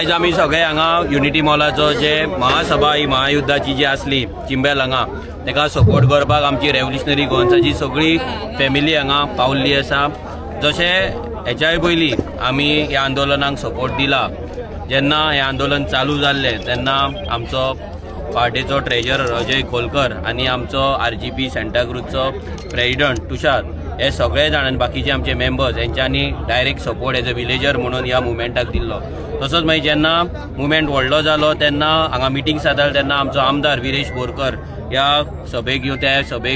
आयज आमी सगळे हांगा युनिटी मॉलाचो जे महासभा ही महायुद्धाची जी आसली चिंबेल हांगा तेका सपोर्ट करपाक आमची रेव्होल्युशनरी गोवन्साची सगळी फॅमिली हांगा पावल्ली आसा। जशें हेच्याय पयलीं आमी ह्या आंदोलनाक सपोर्ट दिला। जेन्ना हें आंदोलन चालू जाल्लें तेन्ना आमचो पार्टीचो ट्रेजरर अजय खोलकर आनी आमचो RGP सेंटाक्रूजचो प्रेसिडेंट तुषार हे सगळे जाणांनी बाकीचे आमचे मेंबर्स हेंच्यांनी direct support as a villager म्हणून ह्या मुवमेंटाक दिल्लो। तसोच मागीर जेन्ना मुवमेंट व्हडलो जालो तेन्ना हांगा मिटींग जाताले तेन्ना आमचो आमदार विरेश बोरकर ह्या सभेक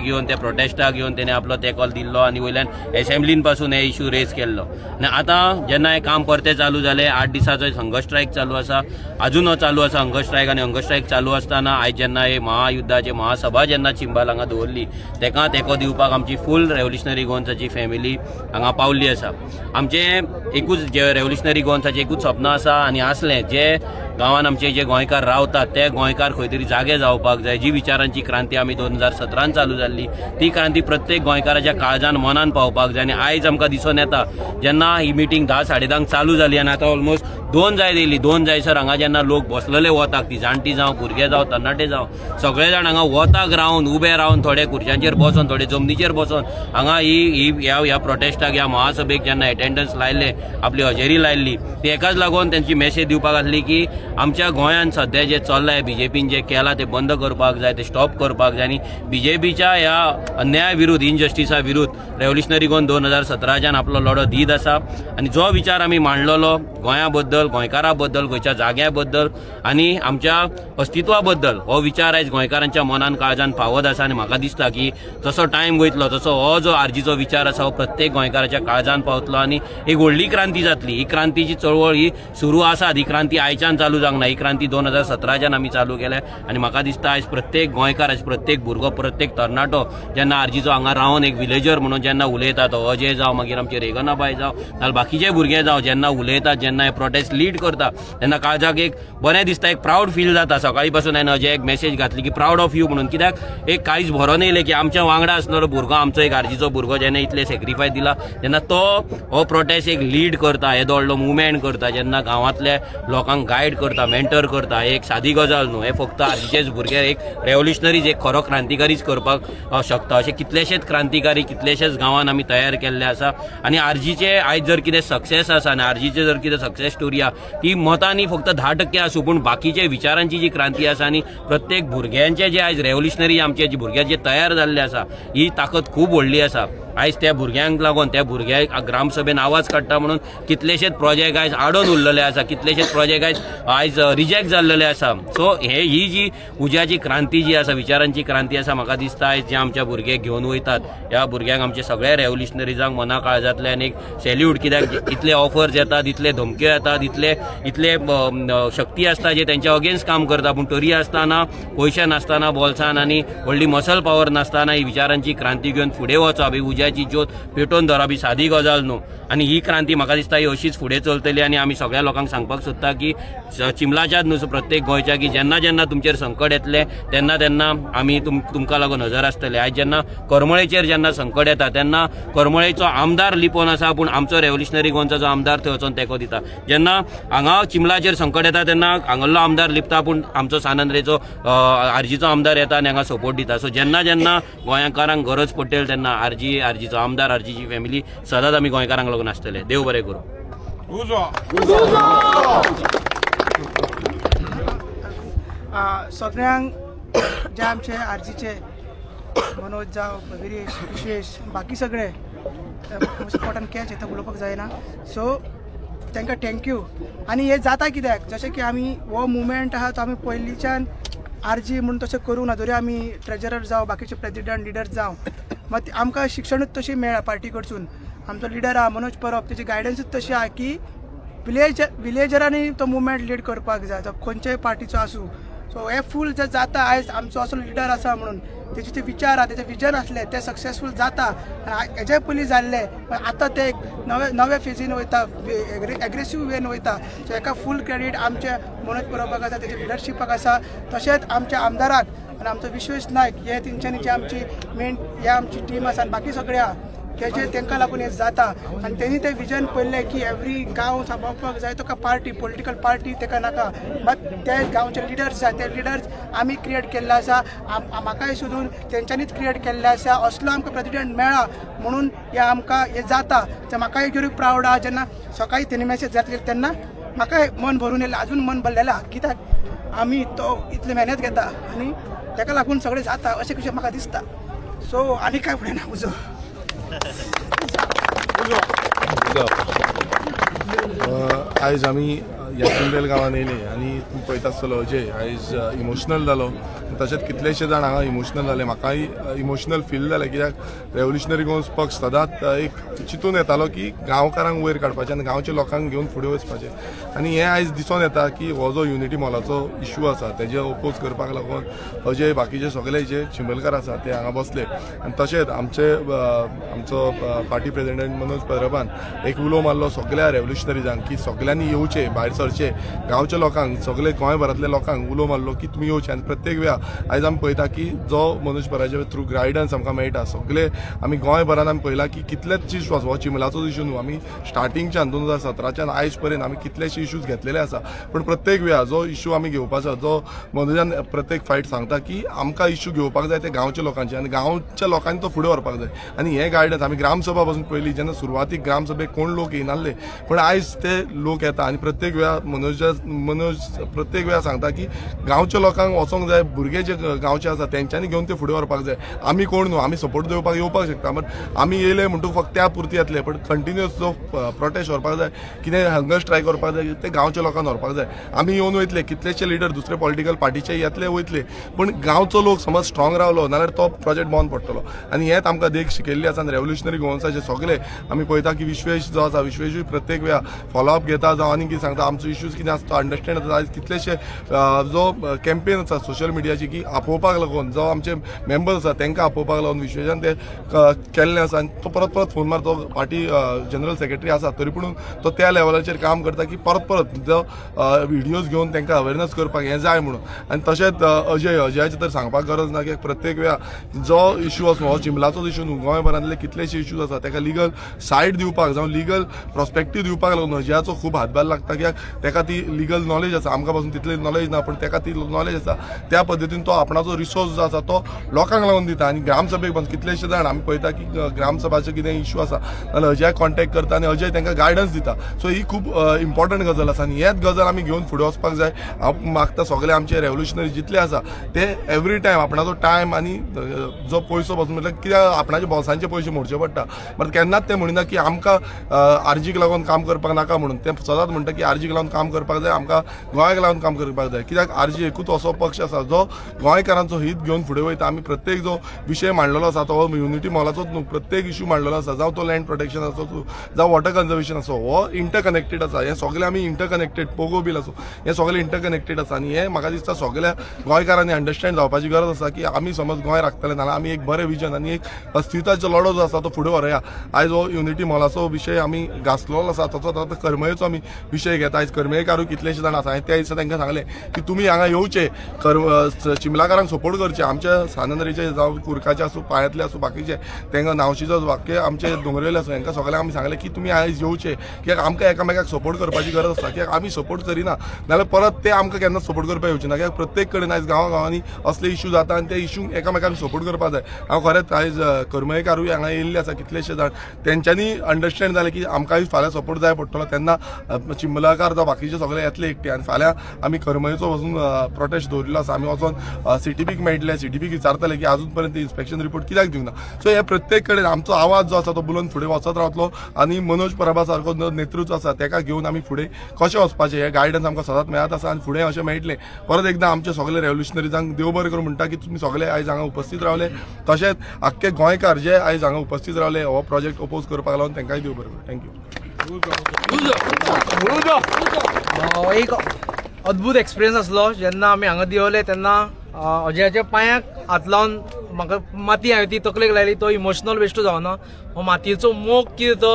येवन त्या प्रोटेस्टाक येवन तेणे आपलो तेंको दिल्लो आनी वयल्यान एसेंब्लीन पासून हे इश्यू रेज केल्लो। आनी आतां जेन्ना हें काम परतें चालू जालें 8 दिसाचो हंगर स्ट्रायक चालू आसा, अजून चालू आसा हंगर स्ट्रायक। आनी हंगर स्ट्रायक चालू आसतना आयज जेन्ना हे महायुद्धाची महासभा जेन्ना चिंबाल हांगा दवरली तेका तेंको दिवपाक आमची फूल रेव्होल्युशनरी गोवन्साची फॅमिली हांगा पावल्ली आसा। आमचें एकूच जे रेव्होल्युशनरी गोवन्साचें एकूच स्वप्न आसा आनी आसलें जे गांवांत आमचे जे गोंयकार रावतात ते गोंयकार खंय तरी जागे जावपाक जाय। जी विचारांची क्रांती आमी 2017 चालू जाल्ली ती क्रांती प्रत्येक गोंयकाराच्या काळजान मनान पावपाक जाय। आनी आयज आमकां दिसून येता जेन्ना ही मिटींग 10-10:30 चालू जाली आनी आतां ऑलमोस्ट 2 जायत येयली। 2 जायसर हांगा जेन्ना लोक बसलेले वताक ती जाणटी जावं भुरगे जावं तरणाटे जावं सगळे जाण हांगा वताक रावन उबे रावन थोडे खुर्च्यांचेर बसून थोडे जमनीचेर बसून हांगा ह्या प्रोटेस्टाक ह्या महासभेक जेन्ना एटेंडन्स लायले आपली हजेरी लायल्ली ती एकाच लागून त्यांची मेसेज दिवपाक आसली की आमच्या गोंयांत सध्या जे चल्लां बीजेपीन जे केलां ते बंद करपाक जाय, ते स्टॉप करपाक जाय। आनी बीजेपीच्या ह्या अन्याया विरुद्ध इनजस्टिसा विरुद्ध रेव्होल्युशनरी गोवन 2017च्यान आपलो लढो दीत आसा। आनी जो विचार आमी मांडलेलो गोंया बद्दल, गोंयकारा बद्दल, गोंयच्या जाग्या बद्दल आनी आमच्या अस्तित्वा बद्दल हो विचार आयज गोंयकारांच्या मनान काळजान फावत आसा। आनी म्हाका दिसता की जसो टायम वयतलो तसो हो जो आरजीचो विचार आसा हो प्रत्येक गोंयकाराच्या काळजान पावतलो आनी एक व्हडली क्रांती जातली। ही क्रांतीची चळवळ ही सुरू आसा, ही क्रांती आयच्यान चालू जावंक ना। ही क्रांती 2017च्यान आमी चालू केल्या आनी म्हाका दिसता आयज प्रत्येक गोंयकार, आयज प्रत्येक भुरगो, प्रत्येक तरणाटो जेन्ना आरजीचो हांगा रावन एक विलेजर म्हणून जेन्ना उलयता तो अजय जावं मागीर आमचे रेगनाबाई जावं नाजाल्यार बाकीचे भुरगे जावं जेन्ना उलयतात, जेन्ना हे प्रोटेस्ट लीड करता तेन्ना काळजाक एक बरें दिसता, एक प्रावड फील जाता। सकाळी पासून हांवें अजय एक मेसेज घातली की प्रावड ऑफ यू म्हणून, कित्याक एक काळीज भरोन येयलें की आमच्या वांगडा आसलेलो भुरगो, आमचो एक आरजीचो भुरगो जेणे इतले सॅक्रिफायस दिला, जेन्ना तो हो प्रोटेस्ट एक लीड करता, येदो व्हडलो मुवमेंट करता, जेन्ना गांवांतल्या लोकांक गायड करता, मेंटर करता, एक सादी गजाल न्हू, हे फक्त आरजीचेच भुरगे एक रेव्होल्युशनरीज एक खरो क्रांतिकारीच करपाक शकता। अशे कितलेशेच क्रांतिकारी कितलेशेच गांवांत आमी तयार केल्ले आसा। आनी आरजीचे आयज जर कितें सक्सेस आसा आनी आरजीचे जर कितें सक्सेस स्टोरी आसा ती मतांनी फक्त 10% आसूं, पूण बाकीचे विचारांची जी क्रांती आसा आनी प्रत्येक भुरग्यांचे जे आयज रेव्होल्युशनरी आमचे जे भुरगे जे तयार जाल्ले आसा ही ताकद खूब व्हडली आसा। आयज त्या भुरग्यांक लागून त्या भुरग्याक ग्रामसभेन आवाज काडटा म्हणून कितलेशेच प्रोजेक्ट आयज आडोन उरलेले आसा, कितलेशेच प्रोजेक्ट आयज रिजेक्ट जाल्लेले आसा। सो ही जी उज्याची क्रांती जी आसा, विचारांची क्रांती आसा, म्हाका दिसता आयज जे आमच्या भुरगे घेवन वयतात ह्या भुरग्यांक आमचे सगळे रेव्होल्युशनरीजांक मना काळजांतल्यान एक सॅल्यूट, कित्याक इतले ऑफर्स येतात, इतले धमक्यो येतात, इतले शक्ती आसता जे तेंच्या अगेन्स्ट काम करता, पूण तरी आसतना पयशे नासतना बोल्सान आनी व्हडली मसल पावर नासतना ही विचारांची क्रांती घेवन फुडें वचप, ही उज्याची ज्योत पेटोवन धरप ही सादी गजाल न्हू। आनी ही क्रांती म्हाका दिसता ही अशीच फुडें चलतली आनी आमी सगळ्या लोकांक सांगपाक सोदता की चिंबलाच्याच न्हू प्रत्येक गोंयच्या की जेन्ना जेन्ना तुमचेर संकट येतले तेन्ना तेन्ना आमी तुमकां लागून हजर आसतले। आयज जेन्ना करमळेचेर जेन्ना संकट येता तेन्ना करमळेचो आमदार लिपोवन आसा, पूण आमचो रेव्होल्युशनरी गोवन्साचो जो आमदार थंय वचोन तेंको दिता। जेन्ना हांगा चिंबलाचेर संकट येता तेन्ना हांगलो आमदार लिपता, पूण आमचो सानंद्रेचो आरजीचो आमदार येता आनी हांगा सपोर्ट दिता। सो जेन्ना जेन्ना गोंयकारांक गरज पडटली तेन्ना आरजीचो आमदार, आरजीची फॅमिली सदांच आमी गोंयकारांक लागून आसतले। देव बरें करूं। सगळ्यांक जे आमचे आरजीचे मनोज जावं विरेश, विशेश बाकी सगळे पोटान कॅच येता उलोवपाक जायना, सो तांकां थँक्यू। आनी हे जाता कित्याक, जशें की आमी हो मुवमेंट आहा तो आमी पयलींच्यान आरजी म्हणून तशें करूं ना, जरी आमी ट्रेजरर जावं बाकीचे प्रेसिडेंट लिडर जावं मात आमकां शिक्षणूच तशी मेळ्ळा पार्टी कडसून। आमचो लिडर आहा मनोज परब, तेची गायडन्सूच तशी आहा की विलेजरांनी तो मुवमेंट लीड करपाक जाय, तो खंयच्याय पार्टीचो आसूं। सो हे फूल जे जाता आयज आमचो असो लिडर आसा म्हणून तेचे जे विचार आहा, तेचे विजन आसले ते सक्सेसफूल जाता। हेजे पयलीं जाल्ले आतां ते एक नवे फेजीन वयता, एग्रेसीव वेन वयता। सो हेका फूल क्रेडीट आमचे मनोज परबाक आसा, तेजे लिडरशिपाक आसा, तशेंच आमच्या आमदाराक आनी आमचो विश्वेश नायक, हे तेंच्यांनी जी आमची मेन हे आमची टीम आसा आनी बाकी सगळे आहा तांकां लागून हें जाता आनी तेणी तें विजन पळयलें की एवरी गांव सांबाळपाक जाय तुका पार्टी पॉलिटिकल पार्टी ताका नाका मात ते गांवचे लिडर्स आसा ते लिडर्स आमी क्रिएट केल्ले आसा म्हाकाय सोदून तेंच्यांनीच क्रिएट केल्ले आसा असलो आमकां प्रेसिडेंट मेळ्ळा म्हणून हें जाता ते म्हाकाय घेवन प्रावड आहा जेन्ना सकाळी तेणी मॅसेज जातली तेन्ना म्हाकाय मन भरून येयलें अजून मन भरलेला कित्याक आमी तो इतले मेहनत घेता आनी ताका लागून सगळें जाता अशें कशें म्हाका दिसता सो आनी कांय फुडें ना उजो आयज आमी ह्या चिंबेल गांवांत येयले आनी तूं पळयता आसतलो अजय आयज इमोशनल जालो तशेंच कितलेशे जाण हांगा इमोशनल जाले म्हाकाय इमोशनल फील जालें कित्याक रेव्होल्युशनरी गोवन्स पक्ष सदांच एक चिंतून येतालो की गांवकारांक वयर काडपाचें आनी गांवच्या लोकांक घेवन फुडें वचपाचें आनी हें आयज दिसून येता की हो जो युनिटी मॉलाचो इशू आसा तेजे ओपोज करपाक लागून अजय बाकीचे सगळे जे चिंबलकार आसा ते हांगा बसले आनी तशेंच आमचो पार्टी प्रेसिडेंट मनोज परबान एक उलो मारलो सगळ्या रेव्होल्युशनरीजांक की सगळ्यांनी येवचे भायर सरचे गांवच्या लोकांक सगळे गोंयभरांतल्या लोकांक उलो मारलो की तुमी येवचे आनी प्रत्येक वेळा आयज आमी पळयता की जो मनोज पराचे थ्रू गायडन्स आमकां मेळटा सगळे आमी गोंयभरान आमी पळयला की कितलेच इशू आसा हो चिंबलाचो इशू न्हू आमी स्टार्टिंगच्यान 2017च्यान आयज पर्यंत आमी कितलेशे इशूज घेतलेले आसा पण प्रत्येक वेळा जो इशू आमी घेवपाचो जो मनोजान प्रत्येक फायट सांगता की आमकां इशू घेवपाक जाय ते गांवच्या लोकांचे आनी गांवच्या लोकांनी तो फुडें व्हरपाक जाय आनी हे गायडन्स आमी ग्रामसभा पासून पयली जेन्ना सुरवातीक ग्रामसभेक कोण लोक येनासले पण आयज ते लोक येता आनी प्रत्येक वेळा मनोज प्रत्येक वेळा सांगता की गांवच्या लोकांक वचोंक जाय भुरगे जे गांवचे आसा तेंच्यांनी घेवन ते फुडें व्हरपाक जाय आमी कोण न्हू आमी सपोर्ट दिवपाक येवपाक शकता बट आमी येयले म्हणटून फक्त त्या पुरती येतले पण कंटिन्युअस जो प्रोटेस्ट व्हरपाक जाय कितें हंगर स्ट्रायक व्हरपाक जाय ते गांवच्या लोकांक व्हरपाक जाय आमी येवन वयतले कितलेशे लिडर दुसरे पॉलिटिकल पार्टीचे येतले वयतले पण गांवचो लोक समज स्ट्रॉंग रावलो नाल्यार तो प्रोजेक्ट बंद पडटलो आनी हेंच आमकां देख शिकयल्ली आसा आनी रेव्होल्युशनरी गोवन्साचे सगळे आमी पळयता की विश्वेश जो आसा विश्वेशूय प्रत्येक वेळा फॉलोअप घेता जावं आनी कितें सांगता आमचो इश्यूज कितें आसा तो अंडरस्टँड जाता आयज कितलेशे जो कॅम्पेन आसा सोशल मिडियाची की आपोवपाक लागून जो आमचे मेंबर्स आसा तांकां आपोवपाक लागून विश्वेशान ते केल्लें आसा आनी तो परत फोन मार तो पार्टी जनरल सेक्रेटरी आसा तरी पूण तो त्या लेवलाचेर काम करता की परत जो व्हिडियोज घेवन तांकां अवेरनेस करपाक हें जाय म्हणून आनी तशेंच अजयाचें तर सांगपाक गरज ना की प्रत्येक वेळा जो इशू आसा हो चिंबलाचोच इशू न्हू गोंयभरांतले कितलेशे इशूज आसा ताका लिगल सायड दिवपाक जावं लिगल प्रॉस्पेक्टीव दिवपाक लागून अजयाचो खूब हातभार लागता कित्याक ताका ती लिगल नॉलेज आसा आमकां पासून तितली नॉलेज ना पण ताका ती नॉलेज आसा त्या पद्दतीन तो आपणाचो रिसोर्स जो आसा तो लोकांक लागून दिता आनी ग्रामसभेक पासून कितलेशे जाण आमी पळयता की ग्रामसभाचे कितें इशू आसा जाल्यार अजय कॉन्टेक्ट करता आनी अजय तांकां गायडन्स दिता सो ही खूब इम्पॉर्टंट गजाल आसा आनी हेच गजाल आमी घेवन फुडें वचपाक जाय हांव मागता सगळे आमचे रेव्होल्युशनरी जितले आसा ते एवरी टायम आपणाचो टायम आनी जो पयसो पासून म्हटल्यार कित्याक आपणाच्या बॉसांचे पयशे मोडचे पडटा बट केन्नाच ते म्हणिना की आमकां आरजीक लागून काम करपाक नाका म्हणून ते सदांच म्हणटा की आरजीक लागून काम करपाक जाय आमकां गोंयाक लागून काम करपाक जाय कित्याक आरजी एकूच असो पक्ष आसा जो गोंयकारांचो हित घेवन फुडें वयता आमी प्रत्येक जो विशय मांडलेलो आसा तो युनिटी मॉलाचोच न्हू प्रत्येक इशू मांडलेलो आसा जावं तो लँड प्रोटेक्शन आसो जावं वॉटर कन्जर्वेशन आसो हो इंटरकनेक्टेड आसा हे सगळे आमी इंटरकनेक्टेड पोगो बील आसो हे सगळे इंटरकनेक्टेड आसा आनी हे म्हाका दिसता सगळ्या गोंयकारांनी अंडरस्टँड जावपाची गरज आसा की आमी समज गोंय राखतले नाल्यार आमी एक बरें विजन आनी एक अस्तित्वाचो लढो जो आसा तो फुडें व्हरया आयज हो युनिटी मॉलाचो विशय आमी घासलेलो आसा तसोच आतां करमयेचो आमी विशय घेता आयज करमयेकारूय कितलेशे जाण आसा हांवें त्या दिसा तांकां सांगलें की तुमी हांगा येवचे चिंबलाकारांक सपोर्ट करचे आमच्या सानंदरीचे जावं कुरकाचे आसूं पाळ्यांतले आसूं बाकीचे तांकां नांवशीचो वाक्य आमचे दोंगरवेले आसूं हांकां सगळ्यांक आमी सांगलें की तुमी आयज येवचे कित्याक आमकां एकामेकाक सपोर्ट करपाची गरज आसा कित्याक आमी सपोर्ट करिना नाल्यार परत ते आमकां केन्ना सपोर्ट करपाक येवचे ना कित्याक प्रत्येक कडेन आयज गांवांनी असले इशू जाता आनी ते इशूंक एकामेकाक सपोर्ट करपाक जाय हांव खरेंच आयज करमयेकारूय हांगा येयल्ले आसा कितलेशे जाण तेंच्यांनी अंडरस्टँड जालें की आमकांय फाल्यां सपोर्ट जाय पडटलो तेन्ना चिंबलाकार जावं बाकीचे सगळे येतले एकटे आनी फाल्यां आमी करमयेचो वचून प्रोटेस्ट दवरिल्लो आसा आमी वचून सीटीपीक मेळटले सीटीपीक विचारतले की अजून पर्यंत इन्स्पेक्शन रिपोर्ट कित्याक दिवना सो हे प्रत्येक कडेन आमचो आवाज जो आसा तो बुलोवन फुडें वचत रावतलो आनी मनोज परबा सारको जो नेतृत्व आसा ताका घेवन आमी फुडें कशें वचपाचें हे गायडन्स आमकां सदांच मेळत आसा आनी फुडें अशें मेळटलें परत एकदां आमचे सगळे रेव्होल्युशनरीजांक देव बरें करून म्हणटा की तुमी सगळे आयज हांगा उपस्थित रावले तशेंच आख्खे गोंयकार जे आयज हांगा उपस्थित रावले हो प्रोजेक्ट ओपोज करपाक लागून तांकांय देव बरें करूं थँक्यू एक अद्भुत एक्सपिरियन्स आसलो जेन्ना आमी हांगा देवले तेन्ना अजयाच्या पांयाक हात लावन म्हाका माती हांवें ती तकलेक लायली तो इमोशनल वेस्ट जावना हो मातयेचो मोग कितें तो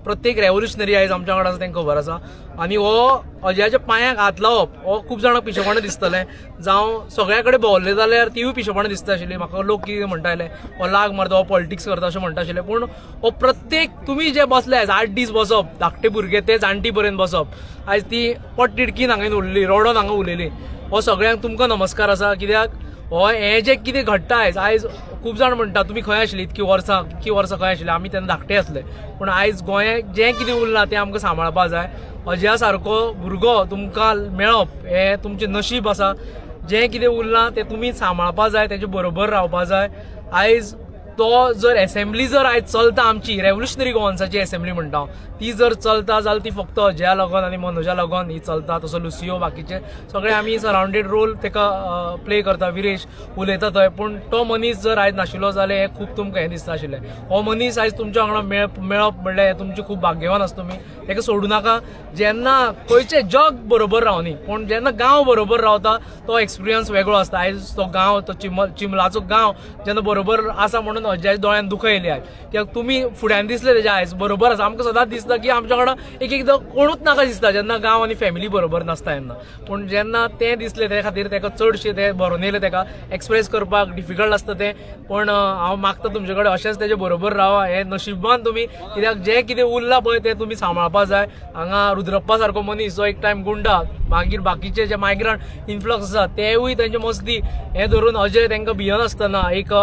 प्रत्येक रेव्होल्युशनरी आयज आमच्या वांगडा आसा तांकां खबर आसा आनी हो अजयाच्या पांयाक हात लावप हो खूब जाणांक पिशेपणां दिसतलें जावं सगळ्या कडेन भोंवले जाल्यार तिवूय पिशेपणां दिसता आशिल्ली म्हाका लोक कितें म्हणटाले हो लाग मारता हो पॉलिटिक्स करता अशें म्हणटा आशिल्ले पूण हो प्रत्येक तुमी जे बसले आयज 8 दीस बसप धाकटे भुरगे ते जाणटी पर्यंत बसप आयज ती पट्टिडकीन हांवें उरली रडोन हांगा उलयली हो सगळ्यांक तुमकां नमस्कार आसा कित्याक हो हें जें कितें घडटा आयज खूब जाण म्हणटा तुमी खंय आशिल्ली इतकी वर्सां खंय आशिल्ले आमी तेन्ना धाकटे आसले पूण आयज गोंयाक जें कितें उरलां तें आमकां सांबाळपा जाय अजया सारको भुरगो तुमकां मेळप हें तुमचें नशीब आसा जें कितें उरलां तें तुमी सांबाळपा जाय तेजे बरोबर रावपा जाय आयज तो जर असेंब्ली जर आयज चलता आमची रेव्होल्युशनरी गोवन्साची असेंब्ली म्हणटा ती जर चलता जाल्यार ती फक्त अजया लागून आनी मनोजा लागून ही चलता तसो लुसियो बाकीचे सगळे आमी सरावंडेड रोल ताका प्ले करता विरेश उलयता थंय पूण तो मनीस जर आयज नाशिल्लो जाल्यार हें खूब तुमकां हें दिसता आशिल्लें हो मनीस आयज तुमच्या वांगडा मेळप म्हणल्यार हें तुमचे खूब भाग्यवान आसा तुमी ताका सोडूं नाका जेन्ना खंयचें जग बरोबर रावनी पूण जेन्ना गांव बरोबर रावता तो एक्सपिरियन्स वेगळो आसता आयज तो गांव तो चिंबलाचो गांव जेन्ना बरोबर आसा म्हणून अजयाच्या दोळ्यान दुखां येयली आयज कित्याक तुमी फुड्यान दिसले तेजे आयज बरोबर आसा आमकां सदांच दिसता की आमच्या वांगडा एकदां कोणूच नाका दिसता जेन्ना गांव आनी फॅमिली बरोबर नासता तेन्ना पूण जेन्ना तें दिसलें ते खातीर ताका चडशें तें भरून येयलें ताका एक्सप्रेस करपाक डिफिकल्ट आसता तें पूण हांव मागता तुमचे कडेन अशेंच तेजे बरोबर रावा हें नशिबान तुमी कित्याक जें कितें उरलां पळय तें तुमी सांबाळपा जाय हांगा रुद्रप्पा सारको मनीस जो एक टायम गुंडा मागीर बाकीचे जे मायग्रंट इन्फ्लक्स आसा तेवूय तेंचे मस्ती हें धरून अजय तांकां भियनासतना एक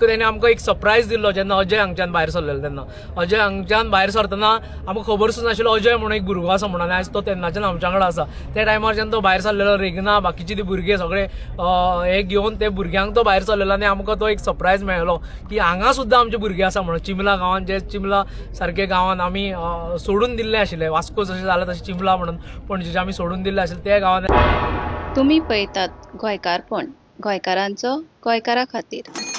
तेणें आमकां एक सरप्रायज दिल्लो जेन्ना अजय हांगच्यान भायर सरलेलो तेन्ना अजय हांगच्यान भायर सरतना आमकां खबर सुद्दां नाशिल्लो अजय म्हणून एक भुरगो आसा म्हणून आयज तो तेन्नाच्यान आमच्या वांगडा आसा त्या टायमार जेन्ना तो भायर सरलेलो रेगना बाकीचे ते भुरगे सगळे हे घेवन ते भुरग्यांक तो भायर सरलेलो आनी आमकां तो एक सरप्रायज मेळ्ळो की हांगा सुद्दां आमचे भुरगे आसा म्हणून चिंबला गांवांत जे चिंबला सारके गांवांत आमी सोडून दिल्ले आशिल्ले वास्को जशें जालें तशें चिंबला म्हणून पणजेचे आमी सोडून दिल्ले आशिल्ले त्या गांवांत तुम्ही पळयतात गोंयकारपण गोंयकारांचो गोंयकारा खातीर.